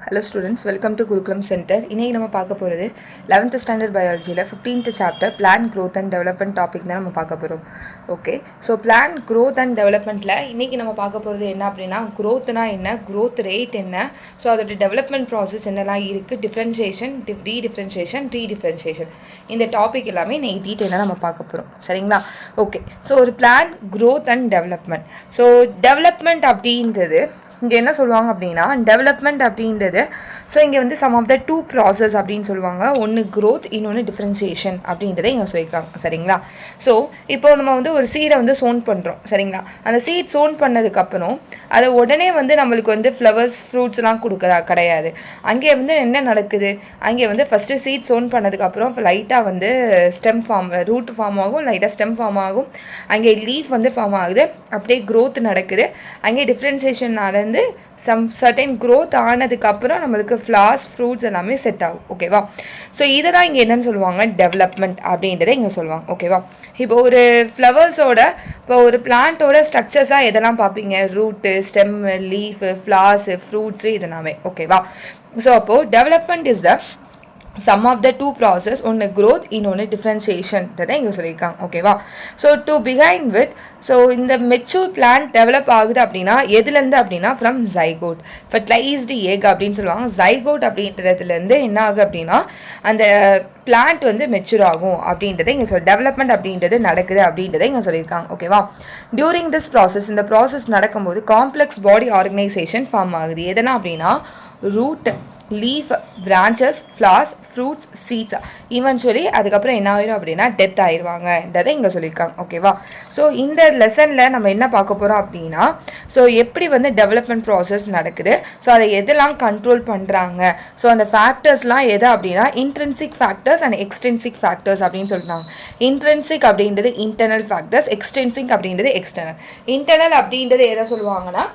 Hello students, welcome to Gurukulam Center. இன்னைக்கு நம்ம பார்க்க போகிறது 11th ஸ்டாண்டர்ட் பயாலஜியில் 15th chapter plant growth and development topic தான் நம்ம பார்க்க போகிறோம். Okay, so plant growth and டெவலப்மெண்ட்டில் இன்றைக்கி நம்ம பார்க்க போகிறது என்ன அப்படின்னா, க்ரோத்னா என்ன, க்ரோத் ரேட் என்ன, ஸோ அதோட டெவலப்மெண்ட் ப்ராசஸ் என்னெல்லாம் இருக்குது, டிஃப்ரென்ஷியேஷன், ரீடிஃப்ரென்ஷியேஷன், இந்த டாபிக் எல்லாமே இன்னைக்கு டீட்டெயிலாக நம்ம பார்க்க போகிறோம். சரிங்களா? ஓகே, ஸோ ஒரு plan growth and development. So development அப்படின்றது இங்கே என்ன சொல்லுவாங்க அப்படின்னா, டெவலப்மெண்ட் அப்படின்றது ஸோ இங்கே வந்து sum of the two process அப்படின்னு சொல்லுவாங்க. ஒன்று க்ரோத், இன்னொன்று டிஃப்ரென்ஷியேஷன் அப்படின்றத இங்கே சொல்லியிருக்காங்க. சரிங்களா? ஸோ இப்போ நம்ம வந்து ஒரு சீடை வந்து சோன் பண்ணுறோம். சரிங்களா? அந்த சீட் சோன் பண்ணதுக்கப்புறம் அதை உடனே வந்து நம்மளுக்கு வந்து ஃப்ளவர்ஸ், ஃப்ரூட்ஸ்லாம் கொடுக்குறா கிடையாது. அங்கே வந்து என்ன நடக்குது, அங்கே வந்து ஃபஸ்ட்டு சீட் சோன் பண்ணதுக்கப்புறம் லைட்டாக வந்து ஸ்டெம் ஃபார்ம், ரூட் ஃபார்ம் ஆகும், லைட்டாக ஸ்டெம் ஃபார்ம் ஆகும், அங்கே லீஃப் வந்து ஃபார்ம் ஆகுது, அப்படியே க்ரோத் நடக்குது. அங்கே டிஃப்ரென்ஷியேஷன் நடந்து சர்டன் க்ரோத் ஆனதுக்கப்புறம் நம்மளுக்கு ஃப்ளார்ஸ், ஃப்ரூட்ஸ் எல்லாமே செட் ஆகும். ஓகேவா? ஸோ இதை தான் இங்கே என்னென்னு சொல்லுவாங்க, டெவலப்மெண்ட் அப்படின்றத இங்கே சொல்லுவாங்க. ஓகேவா? இப்போ ஒரு ஃப்ளவர்ஸோட, இப்போ ஒரு பிளான்ட்டோட ஸ்ட்ரக்சர்ஸாக எதெல்லாம் பார்ப்பீங்க, root, stem, leaf, flowers, fruits, இதெல்லாமே. ஓகேவா? ஸோ அப்போது development is the sum of the two process, ஒன்று க்ரோத், இன்னொன்று டிஃப்ரென்ஷியேஷன் இங்கே சொல்லியிருக்காங்க. ஓகேவா? So to begin with, so இந்த மெச்சூர் பிளான்ட் டெவலப் ஆகுது அப்படின்னா எதுலேருந்து அப்படின்னா, ஃப்ரம் ஜைகோட், ஃபர்டிலைஸ்டு எக் அப்படின்னு சொல்லுவாங்க. ஜைகோட் அப்படின்றதுலேருந்து என்ன ஆகும் அப்படின்னா அந்த பிளான்ட் வந்து மெச்சூர் ஆகும் அப்படின்றத இங்கே டெவலப்மெண்ட் அப்படின்றது நடக்குது அப்படின்றத இங்கே சொல்லியிருக்காங்க. ஓகேவா? டியூரிங் திஸ் ப்ராசஸ், இந்த ப்ராசஸ் நடக்கும்போது காம்ப்ளெக்ஸ் பாடி ஆர்கனைசேஷன் ஃபார்ம் ஆகுது. எதனா அப்படின்னா root, leaf, branches, flowers, fruits, seeds, eventually அதுக்கப்புறம் என்ன ஆயிரும் அப்படின்னா டெத் ஆயிடுவாங்கன்றதை இங்கே சொல்லியிருக்காங்க. ஓகேவா? ஸோ இந்த லெசனில் நம்ம என்ன பார்க்க போகிறோம் அப்படின்னா, ஸோ எப்படி வந்து டெவலப்மெண்ட் ப்ராசஸ் நடக்குது, ஸோ அதை எதெல்லாம் கண்ட்ரோல் பண்ணுறாங்க, ஸோ அந்த ஃபேக்டர்ஸ்லாம் எது அப்படின்னா intrinsic factors and extrinsic factors அப்படின்னு சொல்லிட்டாங்க. இன்ட்ரென்சிக் அப்படின்றது இன்டர்னல் ஃபேக்டர்ஸ், எக்ஸ்டென்சிக் அப்படின்றது எக்ஸ்டர்னல். இன்டர்னல் அப்படின்றது எதை சொல்லுவாங்கன்னா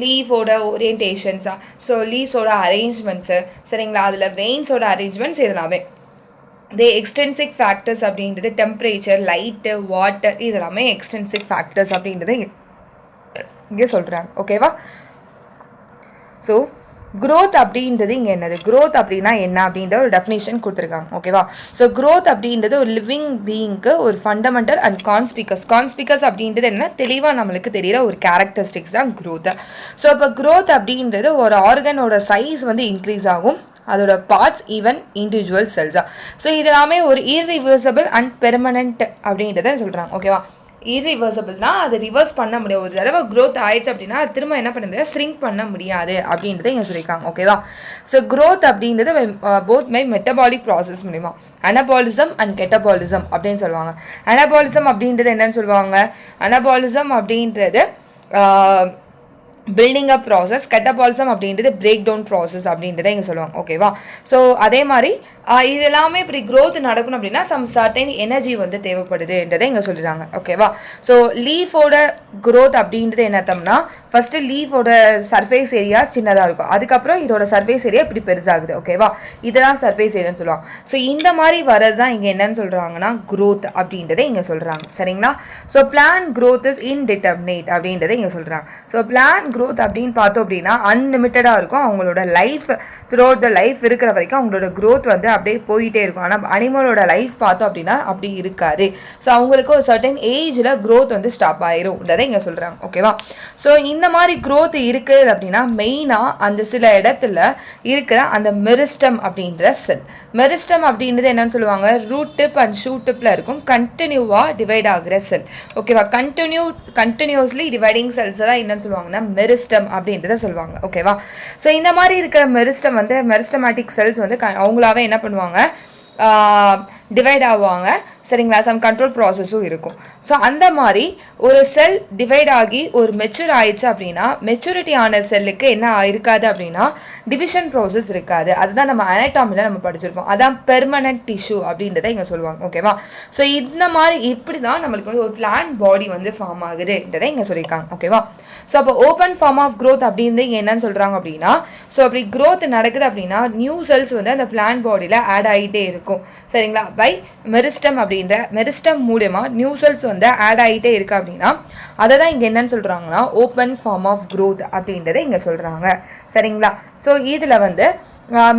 லீஃபோட ஓரியன்டேஷன்ஸா, ஸோ லீவ்ஸோட அரேஞ்ச்மெண்ட்ஸு, சரிங்களா, அதில் வெயின்ஸோட அரேஞ்ச்மெண்ட்ஸ் இதெல்லாமே. இதே எக்ஸ்டென்சிக் ஃபேக்டர்ஸ் அப்படின்றது டெம்பரேச்சர், லைட்டு, வாட்டர், இதெல்லாமே எக்ஸ்டென்சிக் ஃபேக்டர்ஸ் அப்படின்றது இங்கே சொல்கிறாங்க. ஓகேவா? ஸோ க்ரோத் அப்படின்றது இங்கே என்னது, க்ரோத் அப்படின்னா என்ன அப்படின்ற ஒரு டெஃபினேஷன் கொடுத்துருக்காங்க. ஓகேவா? ஸோ க்ரோத் அப்படின்றது ஒரு லிவிங் பீயிங்க்கு ஒரு ஃபண்டமெண்டல் அண்ட் கான்ஸ்பிகஸ் அப்படின்றது என்ன, தெளிவாக நம்மளுக்கு தெரிகிற ஒரு கேரக்டரிஸ்டிக்ஸ் தான் க்ரோத். ஸோ இப்போ க்ரோத் அப்படின்றது ஒரு ஆர்கனோட சைஸ் வந்து இன்க்ரீஸ் ஆகும், அதோட பார்ட்ஸ், ஈவன் இண்டிவிஜுவல் செல்ஸாக. ஸோ இதெல்லாமே ஒரு இர்ரிவர்சபிள் அண்ட் பெர்மனண்ட் அப்படின்றத சொல்கிறாங்க. ஓகேவா? இர்ரிவர்சபிள்னா அதை ரிவர்ஸ் பண்ண முடியாது. ஒரு தடவை க்ரோத் ஆயிடுச்சு அப்படின்னா அது திரும்ப என்ன பண்ண முடியாது, ஸ்ரிங்க் பண்ண முடியாது அப்படின்றத இங்கே சொல்லியிருக்காங்க. ஓகேவா? ஸோ க்ரோத் அப்படின்றது போத் மை மெட்டபாலிக் ப்ராசஸ் மூலிமா, அனபாலிசம் அண்ட் கெட்டபாலிசம் அப்படின்னு சொல்லுவாங்க. அனபாலிசம் அப்படின்றது என்னன்னு சொல்லுவாங்க, அனபாலிசம் அப்படின்றது பில்டிங் அப் ப்ராசஸ், கெட்டபாலிசம் அப்படின்றது பிரேக் டவுன் ப்ராசஸ் அப்படின்றத இங்கே சொல்லுவாங்க. ஓகேவா? ஸோ அதே மாதிரி இது எல்லாமே இப்படி க்ரோத் நடக்கணும் அப்படின்னா சம் சர்டன் எனர்ஜி வந்து தேவைப்படுதுன்றதை இங்கே சொல்லிடுறாங்க. ஓகேவா? ஸோ லீஃபோட க்ரோத் அப்படின்றது என்ன அர்த்தம்னா, ஃபஸ்ட்டு லீஃபோட சர்ஃபேஸ் ஏரியா சின்னதாக இருக்கும், அதுக்கப்புறம் இதோட சர்ஃபேஸ் ஏரியா இப்படி பெருசாகுது. ஓகேவா? இதுதான் சர்ஃபேஸ் ஏரியான்னு சொல்லுவாங்க. ஸோ இந்த மாதிரி வரது தான் இங்கே என்னன்னு சொல்கிறாங்கன்னா க்ரோத் அப்படின்றத இங்கே சொல்கிறாங்க. சரிங்களா? So plant growth is indeterminate அப்படின்றத இங்கே சொல்கிறாங்க. ஸோ பிளான் க்ரோத் அப்படின்னு பார்த்தோம் அப்படின்னா அன்லிமிட்டடாக இருக்கும், அவங்களோட life through out the life இருக்கிற வரைக்கும் அவங்களோட க்ரோத் வந்து அப்படியே போயிட்டே இருக்கும். ஆனால் அனிமலோட லைஃப் பார்த்தோம் அப்படின்னா அப்படி இருக்காது. ஸோ அவங்களுக்கு ஒரு சர்டன் ஏஜில் க்ரோத் வந்து ஸ்டாப் ஆயிரும்ன்றதை இங்கே சொல்கிறாங்க. ஓகேவா? ஸோ இந்த மாதிரி க்ரோத் இருக்குது அப்படின்னா மெயினாக அந்த சில இடத்துல இருக்கிற அந்த மெரிஸ்டம் அப்படின்ற செல். மெரிஸ்டம் அப்படின்றது என்னன்னு சொல்லுவாங்க, ரூட் டிப் அண்ட் ஷூட் டிப்பில் இருக்கும், கண்டினியூவாக டிவைட் ஆகிற செல். ஓகேவா? கண்டினியூஸ்லி டிவைடிங் செல்ஸ் தான் என்னன்னு சொல்லுவாங்கன்னா மெரிஸ்டம் அப்படின்றத சொல்லுவாங்க. ஓகேவா? ஸோ இந்த மாதிரி இருக்கிற மெரிஸ்டம் வந்து மெரிஸ்டமேட்டிக் செல்ஸ் வந்து அவங்களாவே என்ன பண்ணுவாங்க, டிவைட் ஆவாங்க. சரிங்களா? சம் கண்ட்ரோல் ப்ராசஸும் இருக்கும். ஸோ அந்த மாதிரி ஒரு செல் டிவைட் ஆகி ஒரு மெச்சூர் ஆயிடுச்சு அப்படின்னா, மெச்சூரிட்டி ஆன செல்லுக்கு என்ன இருக்காது அப்படின்னா டிவிஷன் ப்ராசஸ் இருக்காது. அதுதான் நம்ம அனாட்டமியில் நம்ம படிச்சிருப்போம், அதான் பெர்மனன்ட் டிஷ்யூ அப்படின்றத இங்கே சொல்லுவாங்க. ஓகேவா? ஸோ இந்த மாதிரி இப்படி தான் நம்மளுக்கு வந்து ஒரு பிளான்ட் பாடி வந்து ஃபார்ம் ஆகுதுன்றதை இங்கே சொல்லியிருக்காங்க. ஓகேவா? ஸோ அப்போ ஓப்பன் ஃபார்ம் ஆஃப் க்ரோத் அப்படின்னு இங்கே என்னன்னு சொல்கிறாங்க அப்படின்னா, ஸோ அப்படி க்ரோத் நடக்குது அப்படின்னா நியூ செல்ஸ் வந்து அந்த பிளான்ட் பாடியில் ஆட் ஆகிட்டே இருக்கும். சரிங்களா? பை மெரிஸ்டம் அப்படின்ற மெரிஸ்டம் மூலமா நியூ செல்ஸ் வந்து ஆட் ஆகிட்டே இருக்கு அப்படின்னா அதை தான் இங்கே என்னன்னு சொல்கிறாங்கன்னா ஓப்பன் ஃபார்ம் ஆஃப் க்ரோத் அப்படின்றத இங்கே சொல்கிறாங்க. சரிங்களா? ஸோ இதில் வந்து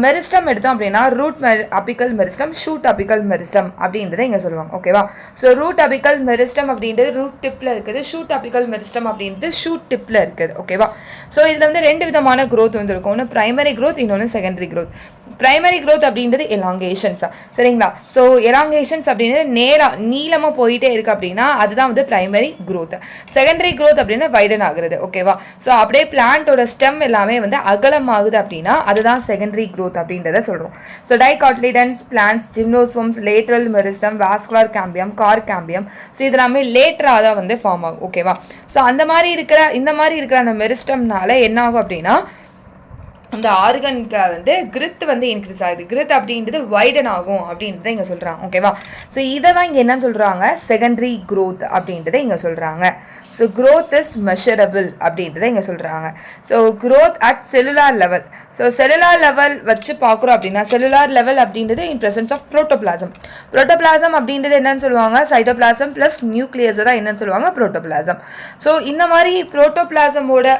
மெரிஸ்டம் எடுத்தோம் அப்படின்னா root apical meristem, shoot apical meristem அப்படின்றத இங்கே சொல்லுவாங்க. ஓகேவா? ஸோ ரூட் அபிக்கல் மெரிஸ்டம் அப்படின்றது ரூட் டிப்பில் இருக்குது, ஷூட் அபிக்கல் மெரிஸ்டம் அப்படின்றது ஷூட் டிப்பில் இருக்குது. ஓகேவா? ஸோ இதில் வந்து ரெண்டு விதமான க்ரோத் வந்து இருக்கும். ஒன்று ப்ரைமரி க்ரோத், இன்னொன்று செகண்டரி க்ரோத். ப்ரைமரி க்ரோத் அப்படின்றது எலாங்கேஷன்ஸா. சரிங்களா? ஸோ எலாங்கேஷன்ஸ் அப்படின்றது நீளமாக போயிட்டே இருக்குது அப்படின்னா அதுதான் வந்து ப்ரைமரி க்ரோத். செகண்டரி க்ரோத் அப்படின்னா வைடன் ஆகுறது. ஓகேவா? ஸோ அப்படியே பிளான்ட்டோட ஸ்டெம் எல்லாமே வந்து அகலமாகுது அப்படின்னா அதுதான் செகண்டரி growth அப்படின்றத சொல்றோம். So dicotyledons plants, gymnosperms, lateral meristem, vascular cambium, cork cambium, so இதெல்லாமே லேட்டராக தான் வந்து ஃபார்ம் ஆகும். ஓகேவா? ஸோ இந்த மாதிரி இருக்கிற அந்த மெரிஸ்டம்னால என்ன ஆகும் அப்படின்னா அந்த ஆர்கனுக்கு வந்து கிரித் வந்து இன்க்ரீஸ் ஆகுது. கிரித் அப்படின்றது வைடன் ஆகும் அப்படின்றத இங்கே சொல்கிறாங்க. ஓகேவா? ஸோ இதை தான் இங்கே என்ன சொல்கிறாங்க, செகண்டரி க்ரோத் அப்படின்றத இங்கே சொல்கிறாங்க. ஸோ க்ரோத் இஸ் மெஷரபிள் அப்படின்றத இங்கே சொல்கிறாங்க. So growth at cellular level. So cellular level வச்சு பார்க்குறோம் அப்படின்னா செல்லுலார் லெவல் அப்படின்றது இன் ப்ரெசன்ஸ் ஆஃப் ப்ரோட்டோபிளாசம். ப்ரோட்டோபிளாசம் அப்படின்றது என்னன்னு சொல்லுவாங்க, சைட்டோபிளாசம் ப்ளஸ் நியூக்ளியஸ் தான் என்னன்னு சொல்லுவாங்க, ப்ரோட்டோபிளாசம். ஸோ இந்த மாதிரி ப்ரோட்டோபிளாசமோட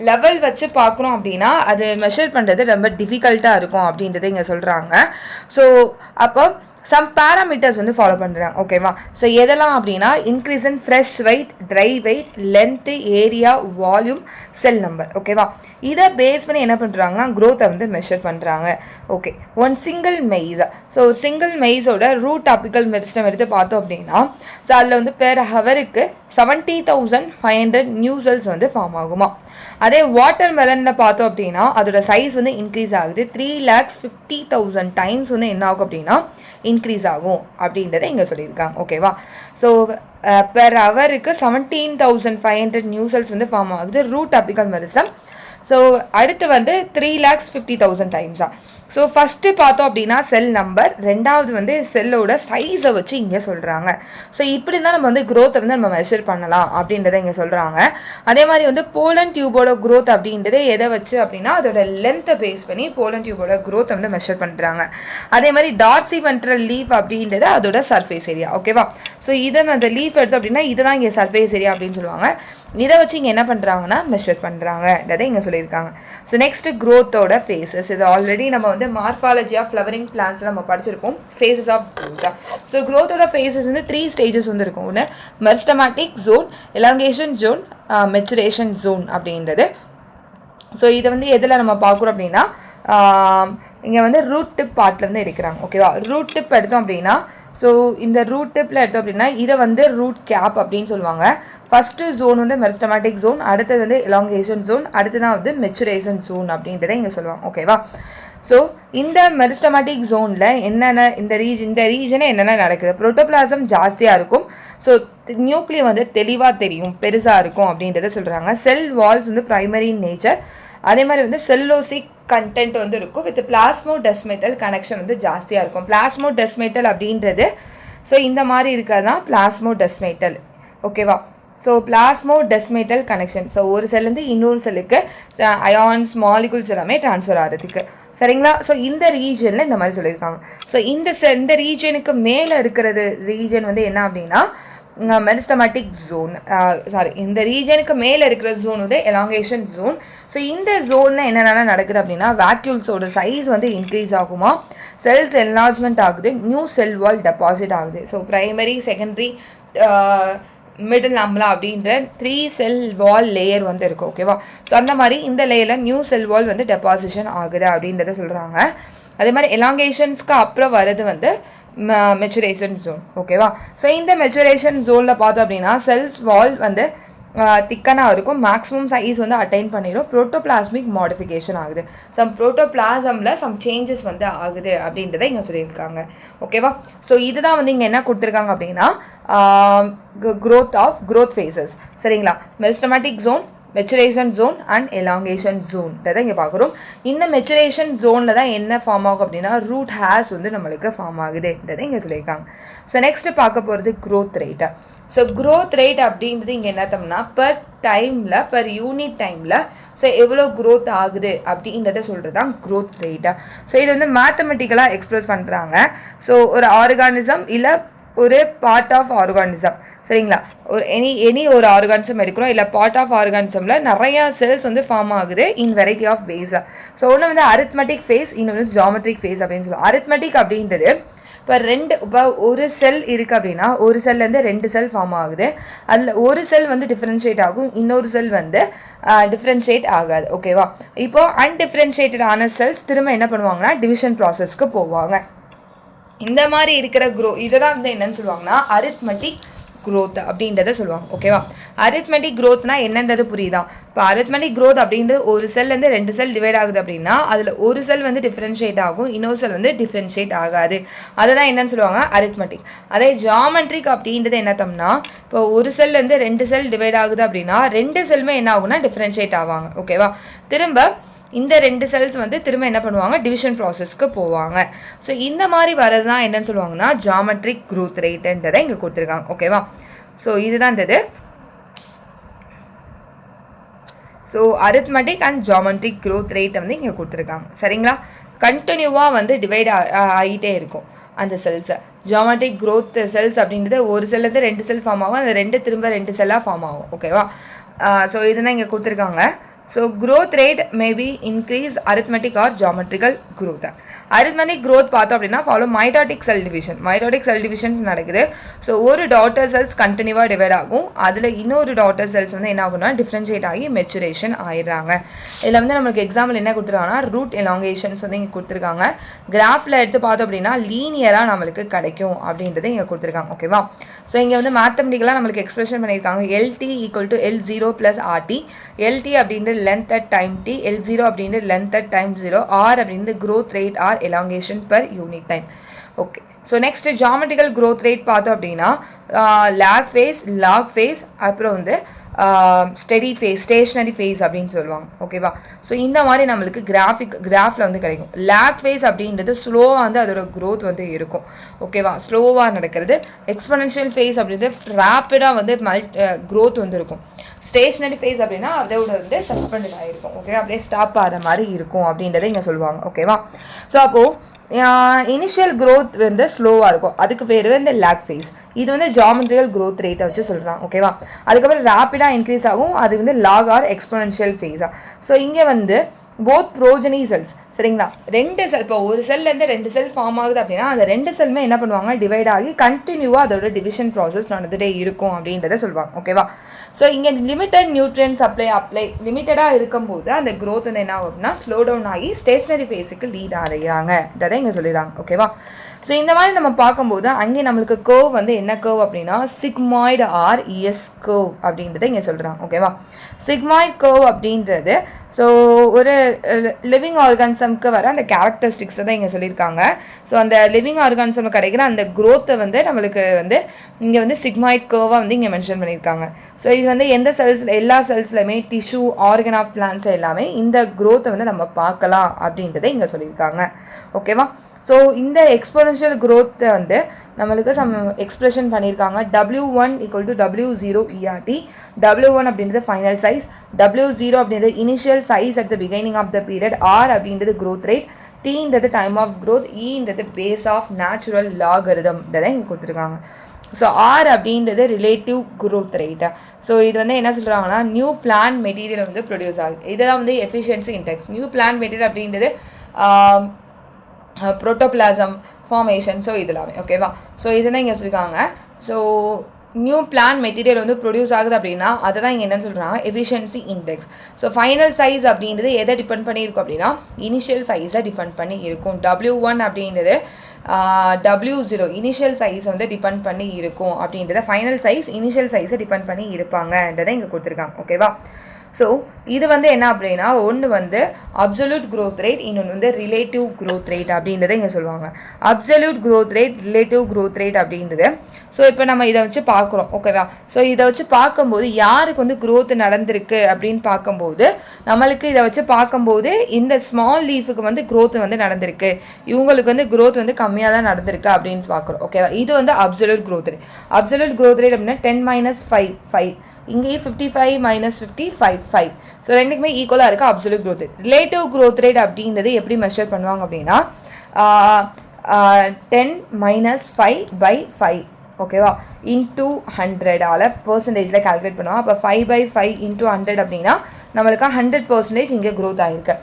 லெவல் வச்சு பார்க்குறோம் அப்படின்னா அது மெஷர் பண்ணுறது ரொம்ப டிஃபிகல்ட்டாக இருக்கும் அப்படின்றத இங்கே சொல்கிறாங்க. ஸோ அப்போ சம் பேராமீட்டர்ஸ் வந்து ஃபாலோ பண்ணுறாங்க. ஓகேவா? ஸோ எதெல்லாம் அப்படின்னா increase in fresh weight, dry weight, length, area, volume, cell number. ஓகேவா? இதை பேஸ் பண்ணி என்ன பண்ணுறாங்கன்னா க்ரோத்தை வந்து மெஷர் பண்ணுறாங்க. Okay, one single maize. So single மெய்ஸோட ரூட் அபிக்கல் மெரிஸ்டம் எடுத்து பார்த்தோம் அப்படின்னா ஸோ அதில் வந்து பெர் ஹவருக்கு 70,500 நியூ செல்ஸ் வந்து ஃபார்ம் ஆகுமா. அதே வாட்டர் மெலனில் பார்த்தோம் அப்படின்னா அதோட சைஸ் வந்து இன்க்ரீஸ் ஆகுது. 3,50,000 டைம்ஸ் வந்து என்ன ஆகும் அப்படின்னா இன்க்ரீஸ் ஆகும் அப்படின்றத இங்கே சொல்லியிருக்காங்க. ஓகேவா? ஸோ பெர் ஹவருக்கு 17,500 நியூ செல்ஸ் வந்து ஃபார்ம் ஆகுது ரூட் அபிக்கல் மெரிஸ்டம். ஸோ அடுத்து வந்து 3,50,000 டைம்ஸா. ஸோ ஃபஸ்ட்டு பார்த்தோம் அப்படின்னா செல் நம்பர், ரெண்டாவது வந்து செல்லோட சைஸை வச்சு இங்கே சொல்கிறாங்க. ஸோ இப்படி தான் நம்ம வந்து க்ரோத்தை வந்து நம்ம மெஷர் பண்ணலாம் அப்படின்றத இங்கே சொல்கிறாங்க. அதே மாதிரி வந்து போலன் டியூபோட க்ரோத் அப்படின்றது எதை வச்சு அப்படின்னா அதோட லென்த்தை பேஸ் பண்ணி போலன் டியூபோட க்ரோத்தை வந்து மெஷர் பண்ணுறாங்க. அதே மாதிரி டார்சி வென்ட்ரல் லீஃப் அப்படின்றது அதோட சர்ஃபேஸ் ஏரியா. ஓகேவா? ஸோ இதை அந்த லீஃப் எடுத்தோம் அப்படின்னா இதை தான் இங்கே சர்ஃபேஸ் ஏரியா அப்படின்னு சொல்லுவாங்க. இதை வச்சு இங்கே என்ன பண்ணுறாங்கன்னா மெஷர் பண்ணுறாங்கன்றதை இங்கே சொல்லியிருக்காங்க. ஸோ நெக்ஸ்ட்டு க்ரோத்தோட ஃபேஸஸ். இது ஆல்ரெடி நம்ம வந்து மார்ஃபாலஜி ஆஃப் ஃப்ளவரிங் பிளான்ஸ் நம்ம படிச்சிருப்போம். Phases of growth. ஸோ க்ரோத்தோட ஃபேஸஸ் வந்து 3 ஸ்டேஜஸ் வந்து இருக்கும். ஒன்று meristematic zone, elongation zone, maturation zone அப்படின்றது. ஸோ இதை வந்து எதில் நம்ம பார்க்குறோம் அப்படின்னா இங்கே வந்து ரூட் டிப் பார்ட்லேருந்து எடுக்கிறாங்க. ஓகேவா? ரூட் டிப் எடுத்தோம் அப்படின்னா ஸோ இந்த ரூட் டிப்பில் எடுத்தோம் அப்படின்னா இதை வந்து ரூட் கேப் அப்படின்னு சொல்லுவாங்க. ஃபஸ்ட்டு ஜோன் வந்து மெரிஸ்டமேட்டிக் ஜோன், அடுத்தது வந்து எலாங்கேஷன் ஜோன், அடுத்து தான் வந்து மெச்சுரேஷன் ஜோன் அப்படின்றத இங்கே சொல்லுவாங்க. ஓகேவா? ஸோ இந்த மெரிஸ்டமேட்டிக் ஜோனில் என்னென்ன இந்த ரீஜனே என்னென்ன நடக்குது, ப்ரோட்டோபிளாசம் ஜாஸ்தியாக இருக்கும். ஸோ நியூக்ளியம் வந்து தெளிவாக தெரியும், பெருசாக இருக்கும் அப்படின்றத சொல்கிறாங்க. செல் வால்ஸ் வந்து ப்ரைமரி நேச்சர். அதே மாதிரி வந்து செல்லோசிக் கண்டென்ட் வந்து இருக்கும். வித் பிளாஸ்மோடெஸ்மெட்டல் கனெக்ஷன் வந்து ஜாஸ்தியாக இருக்கும். பிளாஸ்மோடெஸ்மெட்டல் அப்படின்றது ஸோ இந்த மாதிரி இருக்கிறது தான் பிளாஸ்மோடெஸ்மெட்டல். ஓகேவா? So பிளாஸ்மோடெஸ்மெட்டல் connection. ஸோ ஒரு செல்லேருந்து இன்னொரு செல்லுக்கு அயான்ஸ் மாலிகுல்ஸ் எல்லாமே ட்ரான்ஸ்ஃபர் ஆகிறதுக்கு. சரிங்களா? ஸோ இந்த ரீஜனில் இந்த மாதிரி சொல்லியிருக்காங்க. ஸோ இந்த ரீஜனுக்கு மேலே இருக்கிறது ரீஜன் வந்து என்ன அப்படின்னா மெரிஸ்டமேட்டிக் ஜோன். இந்த ரீஜனுக்கு மேலே இருக்கிற ஜோன் வந்து எலாங்கேஷன் ஜோன். ஸோ இந்த ஜோனில் என்னென்ன நடக்குது அப்படின்னா வேக்யூல்ஸோட சைஸ் வந்து இன்க்ரீஸ் ஆகுமா, செல்ஸ் என்லார்ஜ்மெண்ட் ஆகுது, நியூ செல் வால் டெபாசிட் ஆகுது. So primary, secondary, middle amla அப்படின்ற 3 செல் வால் லேயர் வந்து இருக்குது. ஓகேவா? ஸோ அந்த மாதிரி இந்த லேயரில் நியூ செல் வால் வந்து டெபாசிஷன் ஆகுது அப்படின்றத சொல்கிறாங்க. அதே மாதிரி எலாங்கேஷன்ஸ்க்கு அப்புறம் வர்றது வந்து மெச்சுரேஷன் ஜோன். ஓகேவா? ஸோ இந்த மெச்சுரேஷன் ஜோனில் பார்த்தோம் அப்படின்னா செல்ஸ் வால் வந்து திக்கனாக இருக்கும். மேக்ஸிமம் சைஸ் வந்து அட்டைன் பண்ணிடும். ப்ரோட்டோபிளாஸ்மிக் மாடிஃபிகேஷன் ஆகுது. சம் ப்ரோட்டோபிளாசமில் சம் சேஞ்சஸ் வந்து ஆகுது அப்படின்றத இங்கே சொல்லியிருக்காங்க. ஓகேவா? ஸோ இதுதான் வந்து இங்கே என்ன கொடுத்துருக்காங்க அப்படின்னா க்ரோத் ஃபேஸஸ். சரிங்களா? Meristematic zone, maturation zone and elongation zone தான் இங்கே பார்க்குறோம். இந்த மெச்சுரேஷன் ஜோனில் தான் என்ன ஃபார்ம் ஆகும் அப்படின்னா ரூட் ஹேர்ஸ் வந்து நம்மளுக்கு ஃபார்ம் ஆகுதுன்றதை இங்கே சொல்லியிருக்காங்க. ஸோ நெக்ஸ்ட்டு பார்க்க போகிறது க்ரோத் ரேட்டை. ஸோ க்ரோத் ரேட் அப்படின்றது இங்கே என்ன தம்னா பர் டைமில் பர் யூனிட் டைமில் ஸோ எவ்வளோ க்ரோத் ஆகுது அப்படின்றத சொல்கிறது தான் க்ரோத் ரேட்டா. ஸோ இது வந்து மேத்தமெட்டிக்கலாக எக்ஸ்ப்ரெஸ் பண்ணுறாங்க. ஸோ ஒரு ஆர்கானிசம் இல்லை ஒரு பார்ட் ஆஃப் ஆர்கானிசம், சரிங்களா, ஒரு எனி ஒரு ஆர்கானிசம் எடுக்கிறோம், இல்லை பார்ட் ஆஃப் ஆர்கானிசமில் நிறையா செல்ஸ் வந்து ஃபார்ம் ஆகுது இன் வெரைட்டி ஆஃப் வேஸில். ஸோ ஒன்று வந்து அரித்மெட்டிக் ஃபேஸ், இன்னொன்று ஜியாமெட்ரிக் ஃபேஸ் அப்படின்னு சொல்லுவோம். அரித்மெட்டிக் அப்படின்றது இப்போ ஒரு செல் இருக்குது அப்படின்னா ஒரு செல்லேருந்து 2 செல் ஃபார்ம் ஆகுது. அதில் ஒரு செல் வந்து டிஃப்ரென்ஷியேட் ஆகும், இன்னொரு செல் வந்து டிஃப்ரென்ஷியேட் ஆகாது. ஓகேவா? இப்போது அன்டிஃப்ரென்ஷியேட்டட் ஆன செல்ஸ் திரும்ப என்ன பண்ணுவாங்கன்னா டிவிஷன் ப்ராசஸ்க்கு போவாங்க. இந்த மாதிரி இருக்கிற இதை தான் வந்து என்னன்னு சொல்லுவாங்கன்னா அரித்மெட்டிக் க்ரோத் அப்படின்றத சொல்லுவாங்க. ஓகேவா? அரித்மெட்டிக் க்ரோத்னா என்னன்றது புரியுதா? இப்போ அரித்மெட்டிக் க்ரோத் அப்படின்றது ஒரு செல்லேருந்து 2 செல் டிவைட் ஆகுது அப்படின்னா அதில் ஒரு செல் வந்து டிஃப்ரென்ஷியேட் ஆகும், இன்னொரு செல் வந்து டிஃப்ரென்ஷியேட் ஆகாது. அதை தான் என்னன்னு சொல்லுவாங்க அரித்மெட்டிக். அதே ஜியாமெட்ரிக் அப்படின்றது என்ன தம்னா இப்போ ஒரு செல்லேருந்து 2 செல் டிவைட் ஆகுது அப்படின்னா 2 செல்லுமே என்ன ஆகும்னா டிஃப்ரென்ஷியேட் ஆவாங்க. ஓகேவா? திரும்ப இந்த 2 செல்ஸ் வந்து திரும்ப என்ன பண்ணுவாங்க டிவிஷன் ப்ராசஸ்க்கு போவாங்க. ஸோ இந்த மாதிரி வரது தான் என்னன்னு சொல்லுவாங்கன்னா ஜியாமெட்ரிக் க்ரோத் ரேட்டுன்றதை இங்கே கொடுத்துருக்காங்க. ஓகேவா? ஸோ இதுதான் இந்த so arithmetic and geometric growth ரேட்டை வந்து இங்கே கொடுத்துருக்காங்க. சரிங்களா? கண்டினியூவாக வந்து டிவைட் ஆகிட்டே இருக்கும் அந்த செல்ஸை. ஜியாமெட்ரிக் க்ரோத் செல்ஸ் அப்படின்றது ஒரு செல்லேருந்து 2 செல் ஃபார்ம் ஆகும், அந்த 2 திரும்ப 2 செல்லாக ஃபார்ம் ஆகும். ஓகேவா? ஸோ இதுதான் இங்கே கொடுத்துருக்காங்க. So growth rate may be increase arithmetic or geometrical growth. Arithmetic growth பார்த்தோம் அப்படின்னா follow mitotic cell division. Mitotic cell divisions நடக்குது. ஸோ ஒரு daughter cells கண்டினியூவாக டிவைட் ஆகும், அதில் இன்னொரு daughter cells வந்து என்ன ஆகும்னா டிஃப்ரென்ஷியேட் ஆகி மெச்சுரேஷன் ஆயிடுறாங்க. இதில் வந்து நம்மளுக்கு எக்ஸாம்பிள் என்ன கொடுத்துருக்காங்கன்னா ரூட் எலாங்கேஷன்ஸ் வந்து இங்கே கொடுத்துருக்காங்க. கிராஃபில் எடுத்து பார்த்தோம் அப்படின்னா லீனியராக நம்மளுக்கு கிடைக்கும் அப்படின்றத இங்கே கொடுத்துருக்காங்க. ஓகேவா? ஸோ இங்கே வந்து மேத்தமெட்டிக்கலாக நம்மளுக்கு எக்ஸ்பிரஷன் பண்ணியிருக்காங்க. LT equal to L0 + RT. LT அப்படின்றது length at time t, L0 அப்படின்றது length at time 0, R அப்படின்றது growth rate or elongation per unit time. Okay. So next geometrical growth rate பார்த்தோம் அப்படின்னா லேக் ஃபேஸ், லாக் ஃபேஸ், அப்புறம் வந்து steady face, stationery face அப்படின்னு சொல்லுவாங்க. ஓகேவா? ஸோ இந்த மாதிரி நம்மளுக்கு கிராஃபில் வந்து கிடைக்கும். லேக் ஃபேஸ் அப்படின்றது ஸ்லோவாக வந்து அதோட க்ரோத் வந்து இருக்கும். ஓகேவா? ஸ்லோவாக நடக்கிறது. எக்ஸ்பொனென்ஷியல் ஃபேஸ் அப்படின்றது ரேப்பிடாக வந்து க்ரோத் வந்து இருக்கும். ஸ்டேஷ்னரி ஃபேஸ் அப்படின்னா அதோட வந்து சஸ்பெண்டட் ஆகிருக்கும். ஓகேவா? அப்படியே ஸ்டாப் ஆகிற மாதிரி இருக்கும் அப்படின்றத இங்கே சொல்லுவாங்க. ஓகேவா? ஸோ அப்போது இனிஷியல் க்ரோத் வந்து ஸ்லோவாக இருக்கும், அதுக்கு பேர் வந்து லேக் ஃபேஸ். இது வந்து ஜியாமெட்ரிக்கல் க்ரோத் ரேட்டை வச்சு சொல்கிறான். ஓகேவா? அதுக்கப்புறம் ரேப்பிடாக இன்க்ரீஸ் ஆகும், அது வந்து லாக் ஆர் எக்ஸ்பொனென்ஷியல் ஃபேஸாக. ஸோ இங்கே வந்து போத் ப்ரோஜனி செல்ஸ், சரிங்களா, 2 செல், இப்போ ஒரு செல்லேருந்து 2 செல் ஃபார்ம் ஆகுது அப்படின்னா அந்த 2 செல்லுமே என்ன பண்ணுவாங்க டிவைட் ஆகி கண்டினியூவாக அதோட டிவிஷன் ப்ராசஸ் நடந்துகிட்டே இருக்கும் அப்படின்றத சொல்லுவாங்க. ஓகேவா? ஸோ இங்கே லிமிட்டட் நியூட்ரியன் சப்ளை லிமிட்டடாக இருக்கும்போது அந்த க்ரோத் வந்து என்ன ஆகுதுன்னா ஸ்லோ டவுன் ஆகி ஸ்டேஷ்னரி ஃபேஸுக்கு லீட் ஆகிறாங்கன்றதை இங்கே சொல்லிடுறாங்க. ஓகேவா? ஸோ இந்த மாதிரி நம்ம பார்க்கும்போது அங்கே நம்மளுக்கு கர்வ் வந்து என்ன கர்வ் அப்படின்னா சிக்மாய்டு ஆர் இஎஸ் கர்வ் அப்படின்றத இங்கே சொல்கிறாங்க. ஓகேவா? சிக்மாய்டு கர்வ் அப்படின்றது ஸோ ஒரு லிவிங் ஆர்கானிசம்க்கு வர அந்த கேரக்டரிஸ்டிக்ஸை தான் இங்கே சொல்லியிருக்காங்க. ஸோ அந்த லிவிங் ஆர்கானிசம் கிடைக்கிற அந்த க்ரோத்தை வந்து நம்மளுக்கு வந்து இங்கே வந்து சிக்மாய்டு கர்வாக வந்து இங்கே மென்ஷன் பண்ணியிருக்காங்க. ஸோ இது வந்து எந்த செல்ஸில், எல்லா செல்ஸ்லையுமே டிஷ்யூ, ஆர்கன் ஆஃப் பிளான்ஸ் எல்லாமே இந்த க்ரோத்தை வந்து நம்ம பார்க்கலாம் அப்படின்றத இங்கே சொல்லியிருக்காங்க. ஓகேவா? ஸோ இந்த எக்ஸ்பொனென்ஷியல் க்ரோத்தை வந்து நம்மளுக்கு சம் எக்ஸ்பிரஷன் பண்ணியிருக்காங்க. W1 = W0 ERT. W1 அப்படின்றது ஃபைனல் சைஸ், W0 அப்படின்றது initial size at the beginning of the period, R அப்படின்றது க்ரோத் ரேட், Tன்றது டைம் ஆஃப் க்ரோத், Eன்றது பேஸ் ஆஃப் நேச்சுரல் லாகரிதம்ன்றதை இங்கே கொடுத்துருக்காங்க. ஸோ R அப்படின்றது ரிலேட்டிவ் க்ரோத் ரேட்டு. ஸோ இது வந்து என்ன சொல்கிறாங்கன்னா நியூ பிளான் மெட்டீரியல் வந்து ப்ரொடியூஸ் ஆகுது. இதெல்லாம் வந்து efficiency index. New plant material அப்படின்றது ப்ரோட்டோபிளாசம் ஃபார்மேஷன். ஸோ இதெல்லாமே. ஓகேவா? ஸோ இதுதான் இங்கே சொல்லியிருக்காங்க. ஸோ நியூ பிளான் மெட்டீரியல் வந்து ப்ரொடியூஸ் ஆகுது அப்படின்னா அதை தான் இங்கே என்னன்னு சொல்கிறாங்க efficiency index. So final size அப்படின்றது எதை டிபெண்ட் பண்ணி இருக்கும் அப்படின்னா இனிஷியல் சைஸை டிபெண்ட் பண்ணி இருக்கும். W1 அப்படின்றது W0 இனிஷியல் சைஸ் வந்து டிபெண்ட் பண்ணி இருக்கும் அப்படின்றத ஃபைனல் சைஸ் இனிஷியல் சைஸை டிபெண்ட் பண்ணி இருப்பாங்கன்றதை இங்கே கொடுத்துருக்காங்க. ஓகேவா? ஸோ இது வந்து என்ன அப்படின்னா ஒன்று வந்து அப்சல்யூட் க்ரோத் ரேட், இன்னொன்று வந்து ரிலேட்டிவ் க்ரோத் ரேட் அப்படின்றத இங்கே சொல்லுவாங்க. Absolute growth rate, relative growth rate அப்படின்றது. ஸோ இப்போ நம்ம இதை வச்சு பார்க்குறோம், ஓகேவா? ஸோ இதை வச்சு பார்க்கும்போது யாருக்கு வந்து க்ரோத் நடந்திருக்கு அப்படின்னு பார்க்கும்போது நம்மளுக்கு இதை வச்சு பார்க்கும்போது இந்த ஸ்மால் லீஃபுக்கு வந்து க்ரோத் வந்து நடந்திருக்கு, இவங்களுக்கு வந்து க்ரோத் வந்து கம்மியாக தான் நடந்திருக்கு அப்படின்னு பார்க்குறோம், ஓகேவா? இது வந்து absolute growth rate. Absolute growth rate அப்படின்னா 10 - 5 5, இங்கேயும் 55 - 50 5 5. ஸோ ரெண்டுக்குமே ஈக்குவலாக இருக்குது absolute growth rate. Relative growth rate அப்படின்றது எப்படி மெஷர் பண்ணுவாங்க அப்படின்னா 10 - 5/5, ஓகேவா, இன்டூ 100ஆல் பர்சன்டேஜில் கால்குலேட் பண்ணுவோம். அப்போ 5/5 இன்டூ 100 அப்படின்னா நம்மளுக்கு 100% இங்கே க்ரோத் ஆகிருக்கு.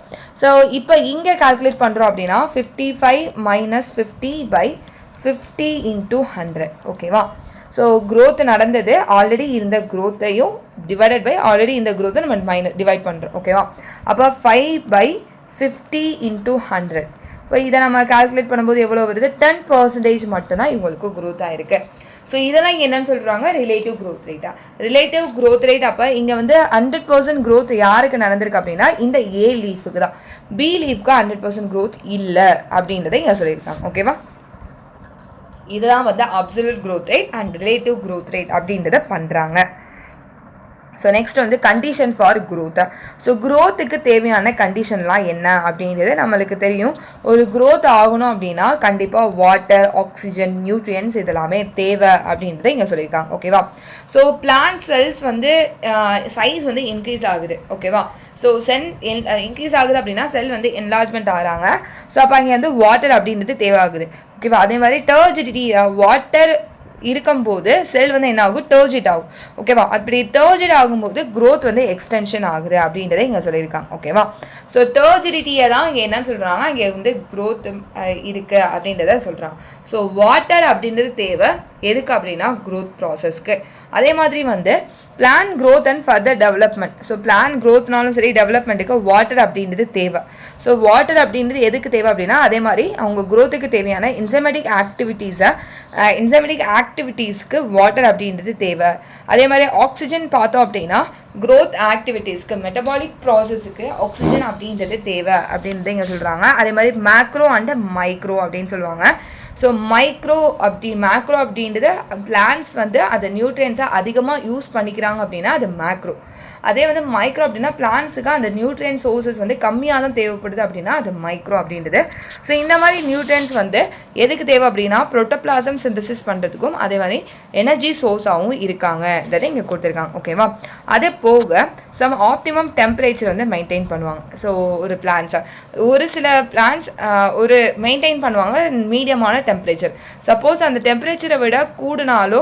ஸோ இப்போ இங்கே கால்குலேட் பண்ணுறோம் அப்படின்னா 55 - 50/50 இன்டூ 100, ஓகேவா? ஸோ க்ரோத் நடந்தது, ஆல்ரெடி இருந்த க்ரோத்தையும் டிவைடட் பை ஆல்ரெடி இந்த க்ரோத்தை நம்ம டிவைட் பண்ணுறோம், ஓகேவா? அப்போ 5/50 இன்டூ 100. இப்போ இதை நம்ம கால்குலேட் பண்ணும்போது எவ்வளோ வருது? 10% மட்டும்தான் இவங்களுக்கு க்ரோத் ஆகிருக்கு. ஸோ இதெல்லாம் என்னன்னு சொல்கிறாங்க? ரிலேட்டிவ் க்ரோத் ரேட்டா. ரிலேட்டிவ் க்ரோத் ரேட் அப்போ இங்கே வந்து 100% க்ரோத் யாருக்கு நடந்திருக்கு அப்படின்னா இந்த ஏ லீஃபுக்கு தான். பி லீஃப்க்கு 100% க்ரோத் இல்லை அப்படின்றத இங்கே சொல்லியிருக்காங்க, ஓகேவா? இதுதான் வந்து absolute growth rate and relative growth rate அப்படின்றத பண்ணுறாங்க. ஸோ நெக்ஸ்ட் வந்து கண்டிஷன் ஃபார் க்ரோத்தை. ஸோ க்ரோத்துக்கு தேவையான கண்டிஷன்லாம் என்ன அப்படின்றது நம்மளுக்கு தெரியும். ஒரு க்ரோத் ஆகணும் அப்படின்னா கண்டிப்பாக வாட்டர், ஆக்சிஜன், நியூட்ரியன்ஸ் இதெல்லாமே தேவை அப்படின்றத இங்கே சொல்லியிருக்காங்க, ஓகேவா? ஸோ பிளான்ட் செல்ஸ் வந்து சைஸ் வந்து இன்க்ரீஸ் ஆகுது, ஓகேவா? ஸோ இன்க்ரீஸ் ஆகுது அப்படின்னா செல் வந்து என்லார்ஜ்மெண்ட் ஆகிறாங்க. ஸோ அப்போ அங்கே வந்து வாட்டர் அப்படின்றது தேவையாகுது, ஓகேவா? அதே மாதிரி டர்ஜிடிட்டி, வாட்டர் இருக்கும்போது செல் வந்து என்ன ஆகும்? டர்ஜிட் ஆகும், ஓகேவா? அப்படி டர்ஜிட் ஆகும்போது க்ரோத் வந்து எக்ஸ்டென்ஷன் ஆகுது அப்படின்றத இங்கே சொல்லியிருக்காங்க, ஓகேவா? ஸோ டர்ஜிடிட்டியை தான் இங்கே என்னன்னு சொல்கிறாங்க, இங்கே வந்து க்ரோத் இருக்குது அப்படின்றத சொல்கிறாங்க. ஸோ வாட்டர் அப்படின்றது தேவை எதுக்கு அப்படின்னா க்ரோத் ப்ராசஸ்க்கு. அதே மாதிரி வந்து plant growth and further development. So plant க்ரோத்னாலும் சரி டெவலப்மெண்ட்டுக்கு வாட்டர் அப்படின்றது தேவை. ஸோ வாட்டர் அப்படின்றது எதுக்கு தேவை அப்படின்னா அதே மாதிரி அவங்க க்ரோத்துக்கு தேவையான என்சைமேட்டிக் ஆக்டிவிட்டீஸ்க்கு வாட்டர் அப்படின்றது தேவை. அதே மாதிரி ஆக்சிஜன் பார்த்தோம் அப்படின்னா க்ரோத் ஆக்டிவிட்டீஸ்க்கு மெட்டபாலிக் ப்ராசஸுக்கு ஆக்சிஜன் அப்படின்றது தேவை அப்படின்றத இங்கே சொல்கிறாங்க. அதே மாதிரி மேக்ரோ அண்ட் மைக்ரோ அப்படின்னு சொல்லுவாங்க. ஸோ மேக்ரோ அப்படின்றது பிளான்ஸ் வந்து அதை நியூட்ரியன்ஸை அதிகமாக யூஸ் பண்ணிக்கிறாங்க அப்படின்னா அது மேக்ரோ. அதே வந்து மைக்ரோ அப்படின்னா பிளான்ஸுக்கு அந்த நியூட்ரியன்ட் சோர்ஸஸ் வந்து கம்மியாக தான் தேவைப்படுது அப்படின்னா அது மைக்ரோ அப்படின்றது. ஸோ இந்த மாதிரி நியூட்ரியன்ஸ் வந்து எதுக்கு தேவை அப்படின்னா புரோட்டோபிளாசம் சிந்தசிஸ் பண்ணுறதுக்கும் அதே மாதிரி எனர்ஜி சோர்ஸாகவும் இருக்காங்கன்றதை இங்கே கொடுத்துருக்காங்க, ஓகேவா? அதே போக சம் ஆப்டிமம் டெம்பரேச்சர் வந்து மெயின்டைன் பண்ணுவாங்க. ஸோ ஒரு சில பிளான்ஸ் ஒரு மெயின்டைன் பண்ணுவாங்க மீடியமான டெம்பரேச்சர். சப்போஸ் அந்த டெம்பரேச்சரை விட கூடுனாலோ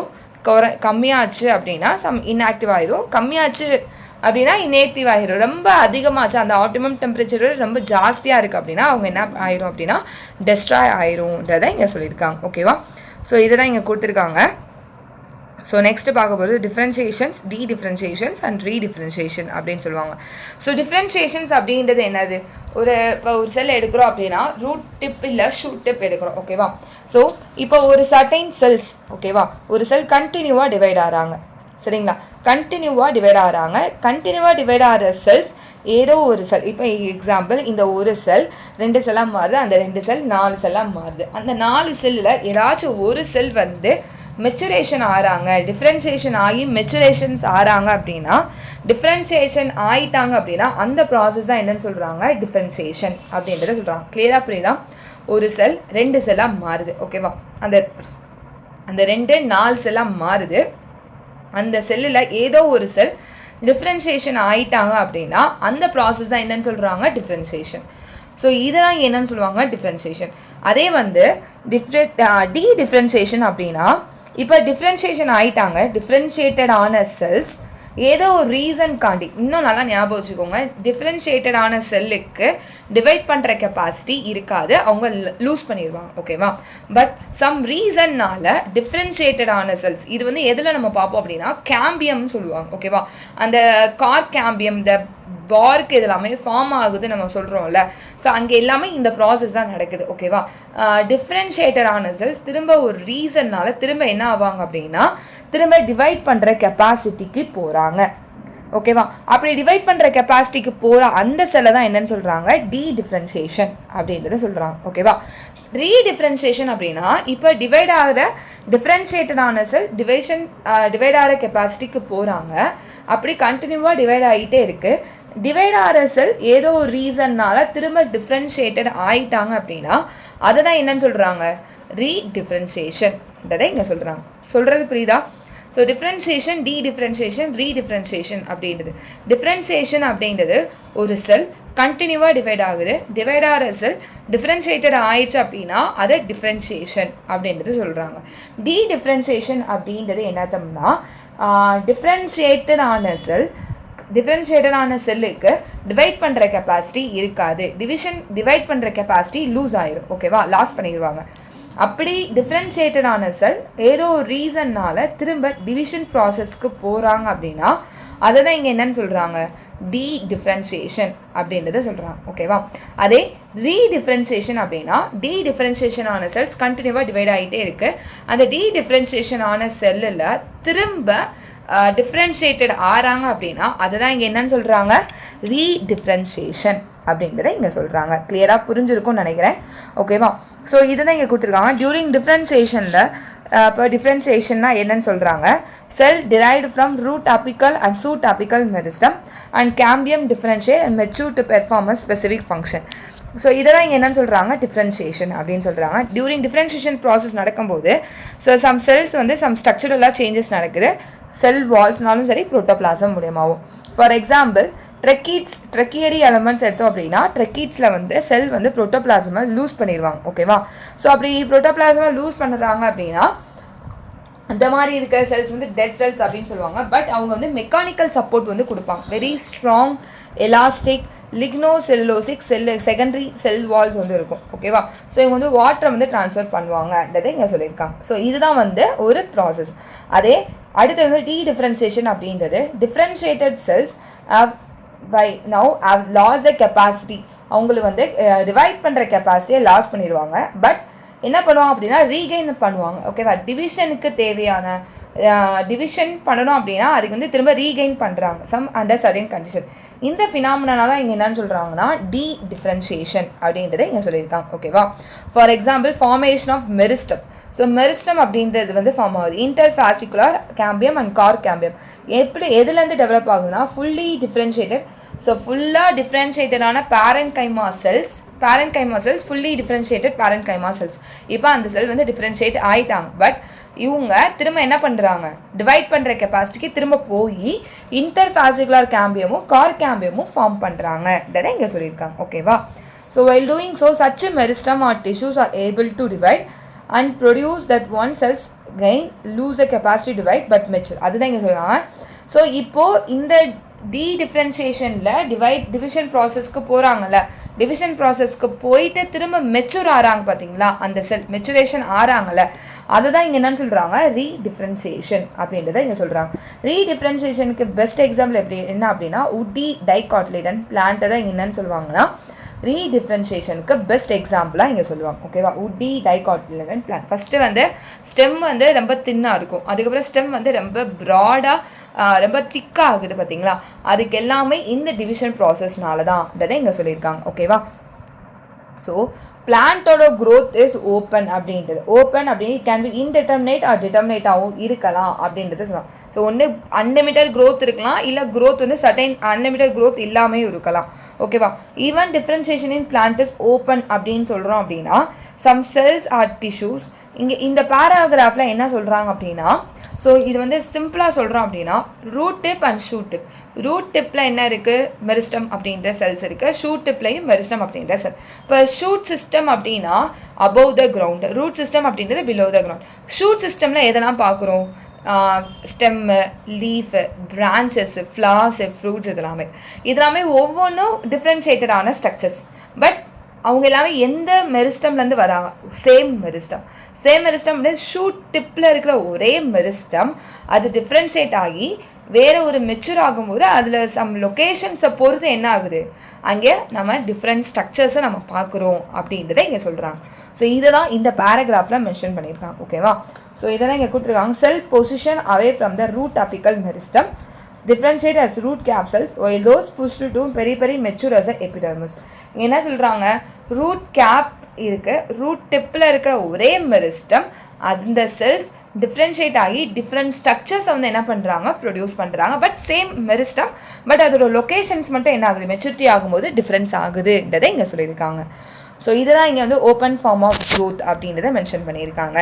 கம்மியாச்சு அப்படின்னா இன்ஆக்டிவ் ஆயிரும், கம்மியாச்சு அப்படின்னா இன்ஆக்டிவ் ஆகிடும். ரொம்ப அதிகமாச்சு அந்த ஆப்டிமம் டெம்பரேச்சரோட ரொம்ப ஜாஸ்தியாக இருக்குது அப்படின்னா அவங்க என்ன ஆயிரும் அப்படின்னா டெஸ்ட்ராய் ஆயிரும்ன்றதை இங்கே சொல்லியிருக்காங்க, ஓகேவா? ஸோ இதை தான் இங்கே கொடுத்துருக்காங்க. ஸோ நெக்ஸ்ட் பார்க்க போகிறது டிஃப்ரென்ஷியேஷன்ஸ், டிஃப்ரென்ஷியேஷன்ஸ் அண்ட் ரீடிஃப்ரென்ஷியேஷன் அப்படின்னு சொல்லுவாங்க. ஸோ டிஃப்ரென்ஷியேஷன்ஸ் அப்படின்றது என்னது? இப்போ ஒரு செல் எடுக்கிறோம் அப்படின்னா ரூட் டிப் இல்லை ஷூட் டிப் எடுக்கிறோம், ஓகேவா? ஸோ இப்போ ஒரு சர்டைன் செல்ஸ், ஓகேவா, ஒரு செல் கண்டினியூவாக டிவைட் ஆகிறாங்க, சரிங்களா? கண்டினியூவாக டிவைட் ஆகிற செல்ஸ் ஏதோ ஒரு செல். இப்போ எக்ஸாம்பிள் இந்த ஒரு செல் 2 செல்லாக மாறுது, அந்த 2 செல் 4 செல்லாக மாறுது. அந்த 4 செல்லில் ஏதாச்சும் ஒரு செல் வந்து மெச்சுரேஷன் ஆகிறாங்க, டிஃப்ரென்ஷியேஷன் ஆகி மெச்சுரேஷன்ஸ் ஆகிறாங்க அப்படின்னா டிஃப்ரென்ஷியேஷன் ஆகிட்டாங்க அப்படின்னா அந்த ப்ராசஸ் தான் என்னன்னு சொல்கிறாங்க? டிஃப்ரென்ஷியேஷன் அப்படின்றத சொல்கிறாங்க. கிளியராக புரியுதா? ஒரு செல் 2 செல்லாக மாறுது, ஓகேவா? அந்த 2 4 செல்லாக மாறுது. அந்த செல்லில் ஏதோ ஒரு செல் டிஃப்ரென்ஷியேஷன் ஆகிட்டாங்க அப்படின்னா அந்த ப்ராசஸ் தான் என்னன்னு சொல்கிறாங்க? டிஃப்ரென்ஷியேஷன். ஸோ இதெல்லாம் என்னன்னு சொல்லுவாங்க? டிஃப்ரென்ஷியேஷன். அதே வந்து டிஃப்ரென்ஷியேஷன் அப்படின்னா இப்போ டிஃப்ரென்ஷியேஷன் ஆகிட்டாங்க, டிஃப்ரென்ஷியேட்டடான செல்ஸ் ஏதோ ஒரு ரீசன்காண்டி, இன்னும் நல்லா ஞாபகம் வச்சுக்கோங்க, டிஃப்ரென்ஷியேட்டடான செல்லுக்கு டிவைட் பண்ணுற கெப்பாசிட்டி இருக்காது, அவங்க லூஸ் பண்ணிடுவாங்க, ஓகேவா? பட் சம் ரீசன்னால் டிஃப்ரென்ஷியேட்டடான செல்ஸ் இது வந்து எதில் நம்ம பார்ப்போம் அப்படின்னா கேம்பியம்னு சொல்லுவாங்க, ஓகேவா? அந்த கார் கேம்பியம், இந்த பார்க்கு இதெல்லாமே ஃபார்ம் ஆகுது நம்ம சொல்கிறோம்ல. ஸோ அங்கே எல்லாமே இந்த ப்ராசஸ் தான் நடக்குது, ஓகேவா? டிஃப்ரென்ஷியேட்டடான செல்ஸ் திரும்ப ஒரு ரீசன்னால் திரும்ப என்ன ஆவாங்க அப்படின்னா திரும்ப டிவைட் பண்ணுற கெப்பாசிட்டிக்கு போகிறாங்க. ஓகேவா? அப்படி டிவைட் பண்ணுற கெப்பாசிட்டிக்கு போகிற அந்த செல்லை தான் என்னன்னு சொல்கிறாங்க, டீடிஃப்ரென்சியேஷன் அப்படின்றத சொல்கிறாங்க. ஓகேவா? ரீடிஃப்ரென்சியேஷன் அப்படின்னா இப்போ டிவைட் ஆகிற டிஃப்ரென்ஷியேட்டடான செல் டிவைட் ஆகிற கெப்பாசிட்டிக்கு போகிறாங்க. அப்படி கண்டினியூவாக டிவைட் ஆகிட்டே இருக்குது. டிவைட் ஆகிற செல் ஏதோ ஒரு ரீசன்னால திரும்ப டிஃப்ரென்ஷியேட்டட் ஆகிட்டாங்க அப்படின்னா அதை தான் என்னன்னு சொல்கிறாங்க, ரீடிஃப்ரென்சியேஷன்ன்றதை இங்கே சொல்கிறாங்க. சொல்கிறது புரியுதா? ஸோ டிஃப்ரென்சியேஷன், டீடிஃப்ரென்சியேஷன், ரீடிஃப்ரென்சியேஷன் அப்படின்றது. டிஃப்ரென்சியேஷன் அப்படின்றது ஒரு செல் கண்டினியூவாக டிவைட் ஆகுது. டிவைட் ஆகிற செல் டிஃப்ரென்ஷியேட்டட் ஆயிடுச்சு அப்படின்னா அதை டிஃப்ரென்சியேஷன் அப்படின்றது சொல்கிறாங்க. டீடிஃப்ரென்சியேஷன் அப்படின்றது என்னத்தம்னா டிஃப்ரென்ஷியேட்டடான செல்லுக்கு டிவைட் பண்ணுற கெப்பாசிட்டி இருக்காது. டிவைட் பண்ணுற கெப்பாசிட்டி லூஸ் ஆயிரும். ஓகேவா? லாஸ் பண்ணிடுவாங்க. அப்படி டிஃப்ரென்ஷியேட்டடான செல் ஏதோ ஒரு ரீசன்னால் திரும்ப டிவிஷன் ப்ராசஸ்க்கு போகிறாங்க அப்படின்னா அதை தான் இங்கே என்னன்னு சொல்கிறாங்க, டீடிஃப்ரென்சியேஷன் அப்படின்றத சொல்கிறாங்க. ஓகேவா? அதே ரீடிஃப்ரென்சியேஷன் அப்படின்னா டீடிஃப்ரென்சியேஷன் ஆன செல்ஸ் கண்டினியூவாக டிவைட் ஆகிட்டே இருக்குது. அந்த டீடிஃப்ரென்சியேஷன் ஆன செல்லில் திரும்ப டிஃப்ரென்ஷியேட்டட் ஆகிறாங்க அப்படின்னா அதை தான் இங்கே என்னன்னு சொல்கிறாங்க, ரீடிஃப்ரென்சியேஷன் அப்படின்றத இங்கே சொல்கிறாங்க. கிளியராக புரிஞ்சிருக்கும்னு நினைக்கிறேன். ஓகேவா? ஸோ இதை தான் இங்கே கொடுத்துருக்காங்க. டியூரிங் டிஃப்ரென்சியேஷனில் இப்போ டிஃப்ரென்சியேஷன்னா என்னன்னு சொல்கிறாங்க, செல் derived from root apical and shoot apical meristem and cambium differentiate and mature to perform a specific function. So இதெல்லாம் இங்கே என்னன்னு சொல்கிறாங்க, டிஃப்ரென்சியேஷன் அப்படின்னு சொல்கிறாங்க. டியூரிங் டிஃப்ரென்சியேஷன் ப்ராசஸ் நடக்கும்போது ஸோ சம் செல்ஸ் வந்து சம் ஸ்ட்ரக்சரலாக சேஞ்சஸ் நடக்குது. செல் வால்ஸ்னாலும் சரி, புரோட்டோபிளாசம் மூலியமாகவும். ஃபார் எக்ஸாம்பிள் ட்ரெக்கியரி எலமெண்ட்ஸ் எடுத்தோம் அப்படின்னா ட்ரெக்கீட்ஸில் வந்து செல் வந்து புரோட்டோபிளாசமை லூஸ் பண்ணிடுவாங்க. ஓகேவா? ஸோ அப்படி புரோட்டோபிளாசமை லூஸ் பண்ணுறாங்க அப்படின்னா அந்த மாதிரி இருக்கிற செல்ஸ் வந்து டெட் செல்ஸ் அப்படின்னு சொல்லுவாங்க. பட் அவங்க வந்து மெக்கானிக்கல் சப்போர்ட் வந்து கொடுப்பாங்க. வெரி ஸ்ட்ராங் எலாஸ்டிக் லிக்னோசெல்லுலோசிக் செகண்டரி செல் வால்ஸ் வந்து இருக்கும். ஓகேவா? ஸோ இவங்க வந்து வாட்டரை வந்து ட்ரான்ஸ்ஃபர் பண்ணுவாங்கன்றதை இங்கே சொல்லியிருக்காங்க. ஸோ இதுதான் வந்து ஒரு ப்ராசஸ். அதே அடுத்து வந்து டீடிஃப்ரென்சியேஷன் அப்படின்றது differentiated cells by now have lost the capacity. அவங்களுக்கு வந்து டிவைட் பண்ணுற கெப்பாசிட்டியை லாஸ் பண்ணிடுவாங்க. பட் என்ன பண்ணுவாங்க அப்படின்னா ரீகெயின் பண்ணுவாங்க. ஓகேவா? டிவிஷனுக்கு தேவையான டிவிஷன் பண்ணணும் அப்படின்னா அதுக்கு வந்து திரும்ப ரீகெயின் பண்ணுறாங்க சம் அண்டர் சர்டன் கண்டிஷன். இந்த ஃபினாமினா தான் இங்கே என்னன்னு சொல்கிறாங்கன்னா டீடிஃப்ரென்சியேஷன் அப்படின்றத இங்கே சொல்லியிருக்காங்க. ஓகேவா? For example formation of meristem. So meristem அப்படின்றது வந்து ஃபார்ம் ஆகுது interfascicular cambium and cork cambium. எதுலேருந்து டெவலப் ஆகுதுன்னா ஃபுல்லி டிஃப்ரென்ஷியேட்டட். ஸோ ஃபுல்லாக டிஃப்ரென்ஷியேட்டடான parenchyma cells fully differentiated parenchyma cells. இப்போ அந்த செல் வந்து டிஃப்ரென்ஷியேட் ஆகிட்டாங்க. பட் இவங்க திரும்ப என்ன பண்ணுறாங்க, டிவைட் பண்ணுற கெப்பாசிட்டிக்கு திரும்ப போய் இன்டர்ஃபாசிகுலர் கேம்பியமும் கார் கேம்பியமும் ஃபார்ம் பண்ணுறாங்கன்றதை இங்கே சொல்லியிருக்காங்க. ஓகேவா? So while doing so such a meristem or tissues are able to divide and produce that one cells gain lose a capacity to divide but mature. அதுதான் இங்கே சொல்லுவாங்க. ஸோ இப்போது இந்த டீடிஃப்ரென்சியேஷனில் டிவிஷன் ப்ராசஸ்க்கு போகிறாங்கல்ல, டிவிஷன் ப்ராசஸ்க்கு போயிட்டு திரும்ப மெச்சூர் ஆகிறாங்க பார்த்தீங்களா, அந்த செல் மெச்சுரேஷன் ஆகிறாங்கல்ல, அதை தான் இங்கே என்னன்னு சொல்கிறாங்க, ரீடிஃப்ரென்சியேஷன் அப்படின்றத இங்கே சொல்கிறாங்க. ரீடிஃப்ரென்சியேஷனுக்கு பெஸ்ட் எக்ஸாம்பிள் என்ன அப்படின்னா உட்டி டைகாட்லிடன் பிளான்ட்டை தான் இங்கே என்னன்னு சொல்லுவாங்கன்னா ரீடிஃப்ரென்சியேஷனுக்கு பெஸ்ட் எக்ஸாம்பிளாக இங்கே சொல்லுவாங்க. ஓகேவா? உட்டி டைகாட்லிடன் பிளான்ட். ஃபஸ்ட்டு வந்து ஸ்டெம் வந்து ரொம்ப தின்னாக இருக்கும். அதுக்கப்புறம் ஸ்டெம் வந்து ரொம்ப ப்ராடாக ரொம்ப திக்காக ஆகுது பார்த்தீங்களா, அதுக்கு எல்லாமே இந்த டிவிஷன் ப்ராசஸ்னால தான்ன்றதை இங்கே சொல்லியிருக்காங்க. ஓகேவா? ஸோ பிளான்ட்டோட க்ரோத் இஸ் ஓப்பன் அப்படின்றது. ஓப்பன் அப்படின்னு இட் கேன் பி இன்டெட்டர்மினேட் ஆர் டிட்டர்மினேட்டாகவும் இருக்கலாம் அப்படின்றத சொல்லலாம். ஸோ ஒன்று அன்லிமிட்டட் க்ரோத் இருக்கலாம், இல்லை க்ரோத் வந்து சர்டைன் அன்லிமிட்டட் க்ரோத் இல்லாமல் இருக்கலாம். ஓகேவா? Even differentiation in plant is open அப்படின்னு சொல்கிறோம் அப்படின்னா சம் செல்ஸ் ஆர் டிஷ்யூஸ். இங்கே இந்த பேராகிராஃபில் என்ன சொல்கிறாங்க அப்படின்னா, ஸோ இது வந்து சிம்பிளாக சொல்கிறோம் அப்படின்னா root tip and shoot tip. Root டிப்பில் என்ன இருக்குது, மெரிஸ்டம் அப்படின்ற செல்ஸ் இருக்குது. ஷூட் டிப்லையும் மெரிஸ்டம் அப்படின்ற செல். இப்போ ஷூட் சிஸ்டம் அப்படின்னா above the ground, root system அப்படின்றது பிலோ த கிரவுண்ட். ஷூட் சிஸ்டமில் எதெல்லாம் பார்க்குறோம், stem, leaf, branches, flowers, fruits இதெல்லாமே ஒவ்வொன்றும் டிஃப்ரென்ஷியேட்டடான ஸ்ட்ரக்சர்ஸ். பட் அவங்க எல்லாமே எந்த மெரிஸ்டம்லேருந்து வராங்க, சேம் மெரிஸ்டம் அப்படின்னு ஷூட் டிப்பில் இருக்கிற ஒரே மெரிஸ்டம் அது டிஃப்ரென்ஷியேட் ஆகி வேறு ஒரு மெச்சூர் ஆகும்போது அதில் சம் லொக்கேஷன்ஸை பொறுத்து என்ன ஆகுது, அங்கே நம்ம டிஃப்ரெண்ட் ஸ்ட்ரக்சர்ஸை நம்ம பார்க்குறோம் அப்படின்றத இங்கே சொல்கிறாங்க. ஸோ இதை தான் இந்த பேராகிராஃபில் மென்ஷன் பண்ணியிருக்காங்க. ஓகேவா? ஸோ இதை தான் இங்கே கொடுத்துருக்காங்க. Cell position away from the root apical meristem differentiate as root capsules while those pushed to periphery mature as a epidermis. என்ன சொல்கிறாங்க, ரூட் கேப் இருக்குது, ரூட் டிப்பில் இருக்கிற ஒரே மெரிஸ்டம் அந்த செல்ஸ் டிஃப்ரென்ஷியேட் ஆகி டிஃப்ரெண்ட் ஸ்ட்ரக்சர்ஸை வந்து என்ன பண்ணுறாங்க, ப்ரொடியூஸ் பண்ணுறாங்க. பட் சேம் மெரிஸ்டம், பட் அதோட லொக்கேஷன்ஸ் மட்டும் என்ன ஆகுது, மெச்சூரிட்டி ஆகும்போது டிஃப்ரென்ஸ் ஆகுதுன்றதை இங்கே சொல்லியிருக்காங்க. ஸோ இதெல்லாம் இங்கே வந்து ஓப்பன் ஃபார்ம் ஆஃப் க்ரோத் அப்படின்றத மென்ஷன் பண்ணியிருக்காங்க.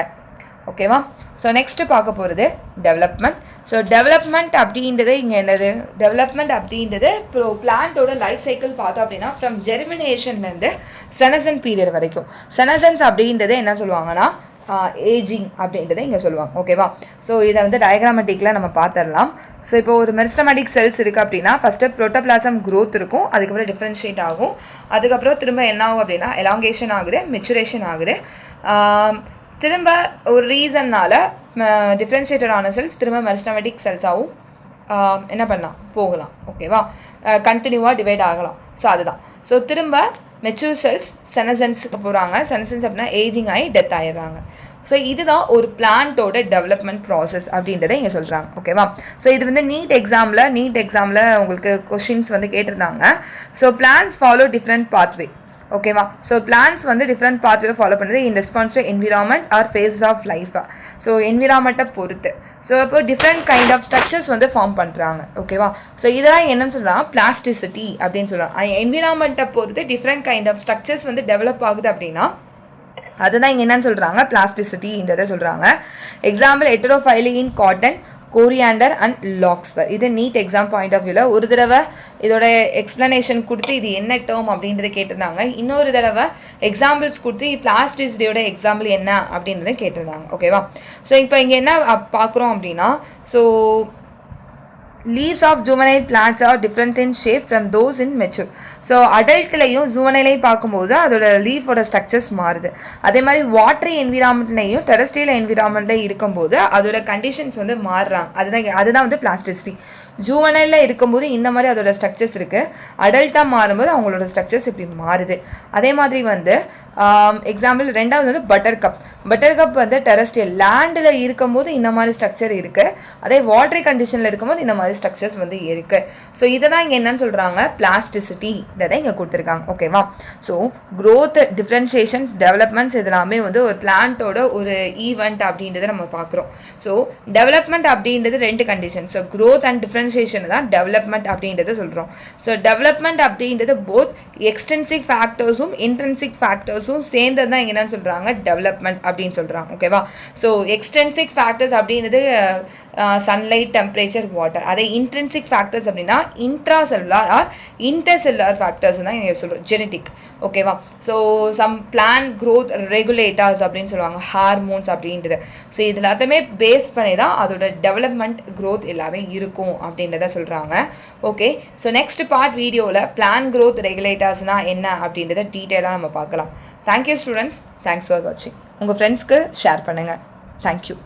ஓகேவா? ஸோ நெக்ஸ்ட்டு பார்க்க போகிறது டெவலப்மெண்ட். ஸோ டெவலப்மெண்ட் அப்படின்றது இங்கே என்னது, டெவலப்மெண்ட் அப்படின்றது இப்போ பிளான்ட்டோட லைஃப் சைக்கிள் பார்த்தோம் அப்படின்னா ஃப்ரம் ஜெர்மினேஷன்லேருந்து செனசன் பீரியட் வரைக்கும். செனசன்ஸ் அப்படின்றது என்ன சொல்லுவாங்கன்னா ஏஜிங் அப்படின்றத இங்கே சொல்லுவாங்க. ஓகேவா? ஸோ இதை வந்து டயக்ராமேட்டிக்கில் நம்ம பார்த்துடலாம். ஸோ இப்போ ஒரு மெரிஸ்டமேட்டிக் செல்ஸ் இருக்குது அப்படின்னா ஃபஸ்ட்டு ப்ரோட்டோபிளாசம் க்ரோத் இருக்கும், அதுக்கப்புறம் டிஃப்ரென்ஷியேட் ஆகும், அதுக்கப்புறம் திரும்ப என்ன ஆகும் அப்படின்னா எலாங்கேஷன் ஆகுது, மெச்சுரேஷன் ஆகுது, திரும்ப ஒரு ரீசன்னால் டிஃப்ரென்ஷியேட்டட் ஆன செல்ஸ் திரும்ப மெரிஸ்டமேட்டிக் செல்ஸாகவும் என்ன பண்ணலாம், போகலாம். ஓகேவா? கண்டினியூவாக டிவைட் ஆகலாம். ஸோ அதுதான். ஸோ திரும்ப மெச்சூர் செல்ஸ் செனசன்ஸுக்கு போகிறாங்க. செனசன்ஸ் அப்படின்னா ஏஜிங் ஆகி டெத் ஆகிடுறாங்க. ஸோ இதுதான் ஒரு பிளான்ட்டோட டெவலப்மெண்ட் ப்ராசஸ் அப்படின்றத இங்கே சொல்கிறாங்க. ஓகேவா? ஸோ இது வந்து நீட் எக்ஸாமில் உங்களுக்கு கொஷின்ஸ் வந்து கேட்டிருந்தாங்க. So plants follow different pathway. ஓகேவா? ஸோ பிளான்ஸ் வந்து டிஃப்ரெண்ட் பாத்வே ஃபாலோ பண்ணுறது in response to environment or phases of லைஃபா. ஸோ என்விரான்மெண்ட்டை பொறுத்து ஸோ இப்போ டிஃப்ரெண்ட் கைண்ட் ஆஃப் ஸ்ட்ரக்சர்ஸ் வந்து ஃபார்ம் பண்ணுறாங்க. ஓகேவா? ஸோ இதெல்லாம் என்னன்னு சொல்கிறாங்க, பிளாஸ்டிசிட்டி அப்படின்னு சொல்கிறாங்க. என்விரான்மெண்ட்டை பொறுத்து டிஃப்ரெண்ட் கைண்ட் ஆஃப் ஸ்ட்ரக்சர்ஸ் வந்து டெவலப் ஆகுது அப்படின்னா அதுதான் இங்கே என்னன்னு சொல்கிறாங்க, பிளாஸ்டிசிட்டின்றதை சொல்கிறாங்க. Example heterophylly in cotton, coriander and larkspur. இது நீட் எக்ஸாம் பாயிண்ட் ஆஃப் வியூவில் ஒரு தடவை இதோட எக்ஸ்ப்ளனேஷன் கொடுத்து இது என்ன டேர்ம் அப்படின்றத கேட்டிருந்தாங்க, இன்னொரு தடவை எக்ஸாம்பிள்ஸ் கொடுத்து பிளாஸ்டிசிட்டியோட எக்ஸாம்பிள் என்ன அப்படின்றத கேட்டிருந்தாங்க. ஓகேவா? ஸோ இப்போ இங்கே என்ன பார்க்குறோம் அப்படின்னா, so leaves of juvenile plants are different in shape from those in mature. ஸோ அடல்ட்லையும் ஜுவனைலையும் பார்க்கும்போது அதோட லீஃபோட ஸ்ட்ரக்சர்ஸ் மாறுது. அதே மாதிரி வாட்டரி என்விரான்மெண்ட்லையும் டெரஸ்ட்ரியல் என்விரான்மெண்ட்லையும் இருக்கும்போது அதோட கண்டிஷன்ஸ் வந்து மாறுறாங்க. அதுதான் வந்து பிளாஸ்டிசிட்டி. ஜூவனைலில் இருக்கும்போது இந்த மாதிரி அதோட ஸ்ட்ரக்சர்ஸ் இருக்குது, அடல்ட்டாக மாறும்போது அவங்களோட ஸ்ட்ரக்சர்ஸ் இப்படி மாறுது. அதே மாதிரி வந்து எக்ஸாம்பிள் ரெண்டாவது வந்து பட்டர் கப் வந்து டெரஸ்ட்ரியல் லேண்டில் இருக்கும்போது இந்த மாதிரி ஸ்ட்ரக்சர் இருக்குது, அதே வாட்டரி கண்டிஷனில் இருக்கும்போது இந்த மாதிரி ஸ்ட்ரக்சர்ஸ் வந்து இருக்குது. ஸோ இதை தான் இங்கே என்னன்னு சொல்கிறாங்க, பிளாஸ்டிசிட்டின்றதை இங்கே கொடுத்துருக்காங்க. ஓகேவா? ஸோ க்ரோத், டிஃப்ரென்ஷியேஷன்ஸ், டெவலப்மெண்ட்ஸ் இதெல்லாமே வந்து ஒரு பிளான்ட்டோட ஒரு ஈவெண்ட் அப்படின்றத நம்ம பார்க்குறோம். ஸோ டெவலப்மெண்ட் அப்படின்றது ரெண்டு condition. So growth and differentiation தான் டெவலப்மெண்ட் அப்படின்றத சொல்கிறோம். ஸோ டெவலப்மெண்ட் அப்படின்றது போத் எக்ஸ்டென்சிவ் ஃபேக்டர்ஸும் இன்ட்ரென்சிக் ஃபேக்டர்ஸும் சேர்ந்தது தான் என்னன்னு சொல்கிறாங்க, டெவலப்மெண்ட் அப்படின்னு சொல்கிறாங்க. ஓகேவா? ஸோ எக்ஸ்டென்சிக் ஃபேக்டர்ஸ் அப்படின்றது சன்லைட், டெம்பரேச்சர், வாட்டர். அதே இன்ட்ரென்சிக் ஃபேக்டர்ஸ் அப்படின்னா intra cellular or inter cellular factors தான் இங்கே சொல்கிறோம், ஜெனட்டிக். ஓகேவா? So some plant growth regulators அப்படின்னு சொல்லுவாங்க, ஹார்மோன்ஸ் அப்படின்றது. ஸோ இது எல்லாத்தையுமே பேஸ் பண்ணி தான் அதோட டெவலப்மெண்ட் க்ரோத் எல்லாமே இருக்கும் அப்படின்றத சொல்கிறாங்க. ஓகே, ஸோ நெக்ஸ்ட் பார்ட் வீடியோவில் பிளான் க்ரோத் ரெகுலேட்டர்ஸ்னால் என்ன அப்படின்றத டீட்டெயிலாக நம்ம பார்க்கலாம். தேங்க்யூ ஸ்டூடெண்ட்ஸ், தேங்க்ஸ் ஃபார் வாட்சிங். உங்கள் ஃப்ரெண்ட்ஸ்க்கு ஷேர் பண்ணுங்கள். தேங்க்யூ.